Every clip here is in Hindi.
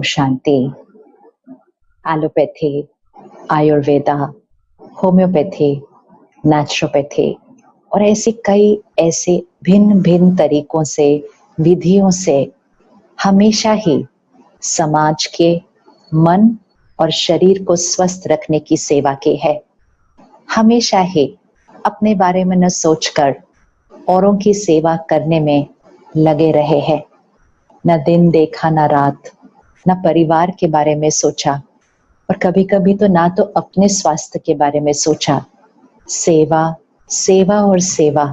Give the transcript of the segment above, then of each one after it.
शांति। एलोपैथी, आयुर्वेदा, होम्योपैथी, नेचुरोपैथी और ऐसे कई ऐसे भिन्न भिन्न तरीकों से, विधियों से हमेशा ही समाज के मन और शरीर को स्वस्थ रखने की सेवा की है। हमेशा ही अपने बारे में न सोचकर औरों की सेवा करने में लगे रहे हैं। न दिन देखा न रात, न परिवार के बारे में सोचा और कभी कभी तो ना तो अपने स्वास्थ्य के बारे में सोचा। सेवा, सेवा और सेवा,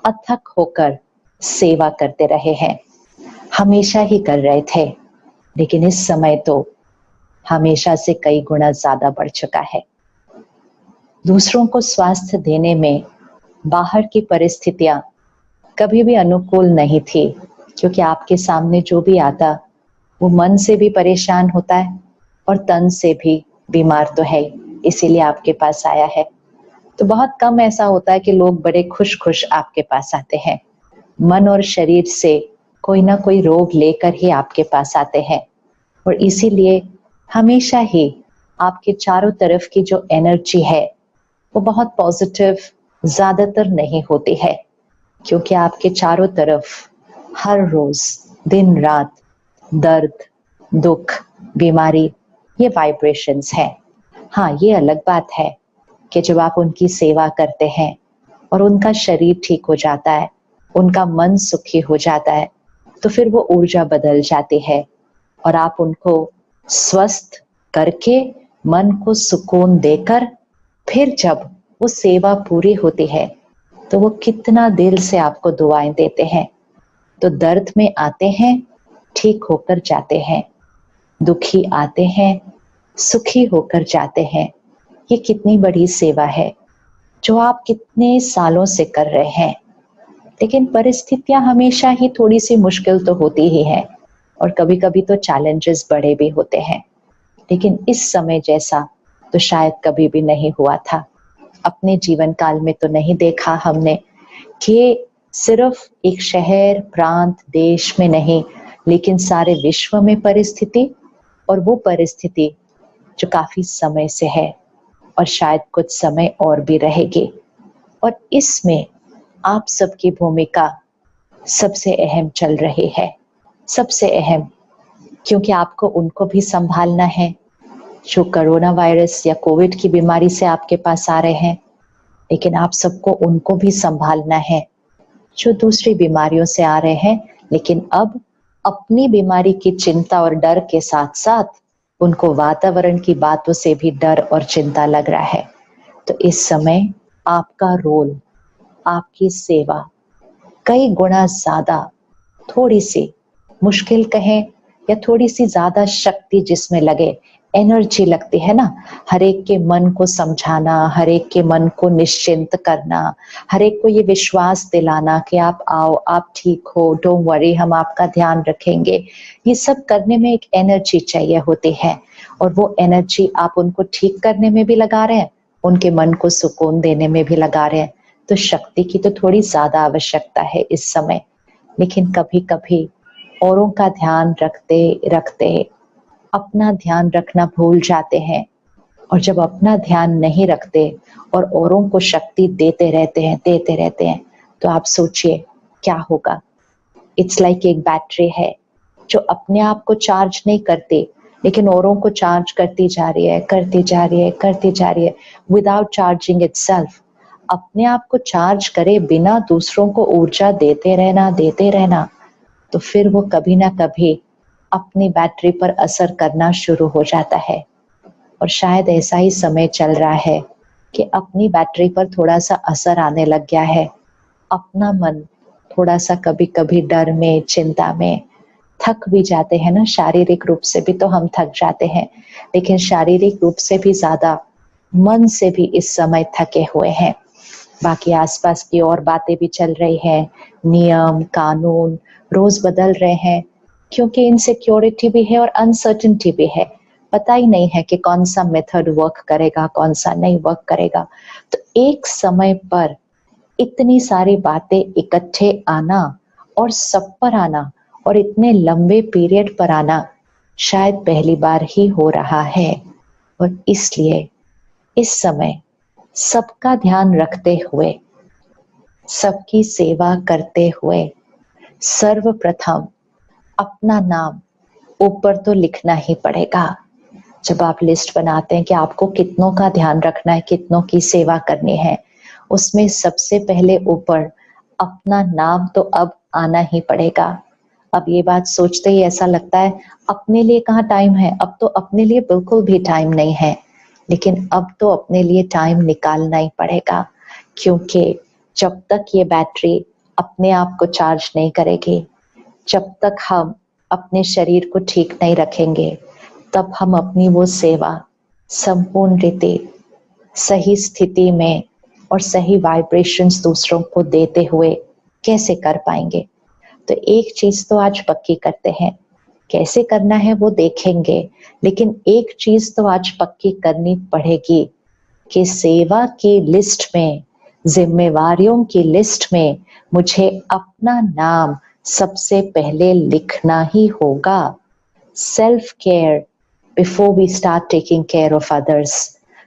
अथक होकर सेवा करते रहे हैं, हमेशा ही कर रहे थे। लेकिन इस समय तो हमेशा से कई गुना ज्यादा बढ़ चुका है। दूसरों को स्वास्थ्य देने में बाहर की परिस्थितियां कभी भी अनुकूल नहीं थी, क्योंकि आपके सामने जो भी आता वो मन से भी परेशान होता है और तन से भी बीमार तो है, इसीलिए आपके पास आया है। तो बहुत कम ऐसा होता है कि लोग बड़े खुश खुश आपके पास आते हैं। मन और शरीर से कोई ना कोई रोग लेकर ही आपके पास आते हैं। और इसीलिए हमेशा ही आपके चारों तरफ की जो एनर्जी है वो बहुत पॉजिटिव ज्यादातर नहीं होती है, क्योंकि आपके चारों तरफ हर रोज दिन रात दर्द, दुख, बीमारी, ये वाइब्रेशंस हैं। हाँ, ये अलग बात है कि जब आप उनकी सेवा करते हैं और उनका शरीर ठीक हो जाता है, उनका मन सुखी हो जाता है, तो फिर वो ऊर्जा बदल जाती है और आप उनको स्वस्थ करके, मन को सुकून देकर, फिर जब वो सेवा पूरी होती है तो वो कितना दिल से आपको दुआएं देते हैं। तो दर्द में आते हैं, ठीक होकर जाते हैं, दुखी आते हैं, सुखी होकर जाते हैं। ये कितनी बड़ी सेवा है जो आप कितने सालों से कर रहे हैं। लेकिन परिस्थितियां हमेशा ही थोड़ी सी मुश्किल तो होती ही है और कभी कभी तो चैलेंजेस बड़े भी होते हैं। लेकिन इस समय जैसा तो शायद कभी भी नहीं हुआ था। अपने जीवन काल में तो नहीं देखा हमने कि सिर्फ एक शहर, प्रांत, देश में नहीं, लेकिन सारे विश्व में परिस्थिति, और वो परिस्थिति जो काफी समय से है और शायद कुछ समय और भी रहेगी। और इसमें आप सबकी भूमिका सबसे अहम चल रही है, सबसे अहम, क्योंकि आपको उनको भी संभालना है जो कोरोना वायरस या कोविड की बीमारी से आपके पास आ रहे हैं। लेकिन आप सबको उनको भी संभालना है जो दूसरी बीमारियों से आ रहे हैं, लेकिन अब अपनी बीमारी की चिंता और डर के साथ साथ उनको वातावरण की बातों से भी डर और चिंता लग रहा है। तो इस समय आपका रोल, आपकी सेवा कई गुना ज्यादा, थोड़ी सी मुश्किल कहें या थोड़ी सी ज्यादा शक्ति जिसमें लगे, एनर्जी लगती है ना, हर एक के मन को समझाना, हर एक के मन को निश्चिंत करना, हर एक को ये विश्वास दिलाना कि आप आओ, आप ठीक हो, डोंट वरी, हम आपका ध्यान रखेंगे। ये सब करने में एक एनर्जी चाहिए होती है और वो एनर्जी आप उनको ठीक करने में भी लगा रहे हैं, उनके मन को सुकून देने में भी लगा रहे हैं। तो शक्ति की तो थोड़ी ज्यादा आवश्यकता है इस समय। लेकिन कभी कभी औरों का ध्यान रखते रखते अपना ध्यान रखना भूल जाते हैं, और जब अपना ध्यान नहीं रखते और औरों को शक्ति देते रहते हैं, तो आप सोचिए क्या होगा। इट्स लाइक एक बैटरी है जो अपने आप को चार्ज नहीं करती, लेकिन औरों को चार्ज करती जा रही है विदाउट चार्जिंग इटसेल्फ। अपने आप को चार्ज करे बिना दूसरों को ऊर्जा देते रहना, तो फिर वो कभी ना कभी अपनी बैटरी पर असर करना शुरू हो जाता है। और शायद ऐसा ही समय चल रहा है कि अपनी बैटरी पर थोड़ा सा असर आने लग गया है। अपना मन थोड़ा सा कभी कभी डर में, चिंता में थक भी जाते हैं ना। शारीरिक रूप से भी तो हम थक जाते हैं, लेकिन शारीरिक रूप से भी ज्यादा मन से भी इस समय थके हुए हैं। बाकी आसपास की और बातें भी चल रही हैं, नियम कानून रोज बदल रहे हैं, क्योंकि इनसिक्योरिटी भी है और अनसर्टेनिटी भी है। पता ही नहीं है कि कौन सा मेथड वर्क करेगा, कौन सा नहीं वर्क करेगा। तो एक समय पर इतनी सारी बातें इकट्ठे आना और सब पर आना और इतने लंबे पीरियड पर आना, शायद पहली बार ही हो रहा है और इसलिए इस समय सबका ध्यान रखते हुए, सबकी सेवा करते हुए सर्वप्रथम अपना नाम ऊपर तो लिखना ही पड़ेगा। जब आप लिस्ट बनाते हैं कि आपको कितनों का ध्यान रखना है, कितनों की सेवा करनी है, उसमें सबसे पहले ऊपर अपना नाम तो अब आना ही पड़ेगा। अब ये बात सोचते ही ऐसा लगता है अपने लिए कहाँ टाइम है, अब तो अपने लिए बिल्कुल भी टाइम नहीं है, लेकिन अब तो अपने लिए टाइम निकालना ही पड़ेगा, क्योंकि जब तक ये बैटरी अपने आप को चार्ज नहीं करेगी, जब तक हम अपने शरीर को ठीक नहीं रखेंगे, तब हम अपनी वो सेवा संपूर्ण रीति सही स्थिति में और सही वाइब्रेशंस दूसरों को देते हुए कैसे कर पाएंगे। तो एक चीज तो आज पक्की करते हैं, कैसे करना है वो देखेंगे, लेकिन एक चीज तो आज पक्की करनी पड़ेगी कि सेवा की लिस्ट में, जिम्मेवारियों की लिस्ट में मुझे अपना नाम सबसे पहले लिखना ही होगा। Self care before we start taking care of others.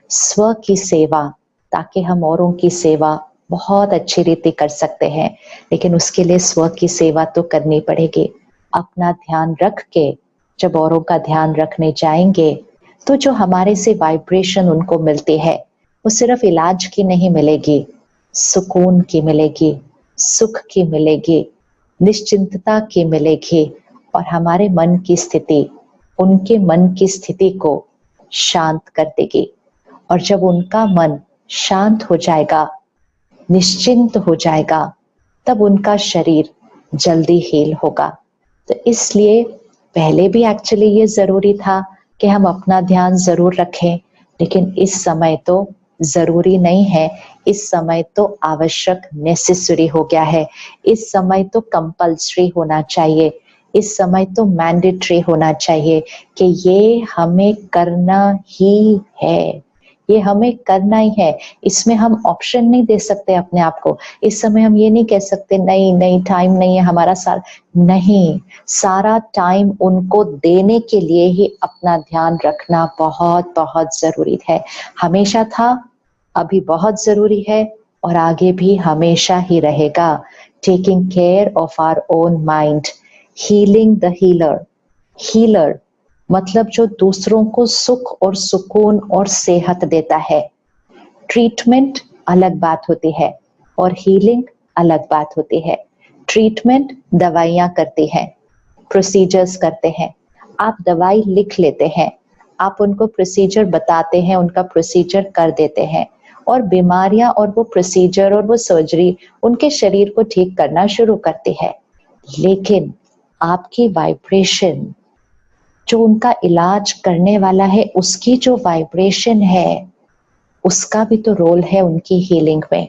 स्व की सेवा, ताकि हम औरों की सेवा बहुत अच्छी रीति कर सकते हैं, लेकिन उसके लिए स्व की सेवा तो करनी पड़ेगी। अपना ध्यान रख के जब औरों का ध्यान रखने जाएंगे, तो जो हमारे से वाइब्रेशन उनको मिलती है, वो सिर्फ इलाज की नहीं मिलेगी, सुकून की मिलेगी, सुख की मिलेगी, निश्चिंतता की मिलेगी, और हमारे मन की स्थिति उनके मन की स्थिति को शांत कर देगी। और जब उनका मन शांत हो जाएगा, निश्चिंत हो जाएगा, तब उनका शरीर जल्दी हील होगा। तो इसलिए पहले भी एक्चुअली ये जरूरी था कि हम अपना ध्यान जरूर रखें, लेकिन इस समय तो जरूरी नहीं है, इस समय तो आवश्यक, नेसेसरी हो गया है, इस समय तो कंपल्सरी होना चाहिए, इस समय तो मैंडेटरी होना चाहिए कि ये हमें करना ही है, ये हमें करना ही है। इसमें हम ऑप्शन नहीं दे सकते अपने आप को। इस समय हम ये नहीं कह सकते नहीं नहीं टाइम नहीं है हमारा, नहीं, सारा टाइम उनको देने के लिए ही अपना ध्यान रखना बहुत बहुत जरूरी है। हमेशा था, अभी बहुत जरूरी है, और आगे भी हमेशा ही रहेगा। Taking care of our own mind, healing the healer. Healer मतलब जो दूसरों को सुख और सुकून और सेहत देता है। ट्रीटमेंट अलग बात होती है और हीलिंग अलग बात होती है। ट्रीटमेंट दवाइयां करती हैं, प्रोसीजर्स करते हैं, आप दवाई लिख लेते हैं, आप उनको प्रोसीजर बताते हैं, उनका प्रोसीजर कर देते हैं, और बीमारियां और वो प्रोसीजर और वो सर्जरी उनके शरीर को ठीक करना शुरू करती है। लेकिन आपकी वाइब्रेशन, जो उनका इलाज करने वाला है उसकी जो वाइब्रेशन है, उसका भी तो रोल है उनकी हीलिंग में।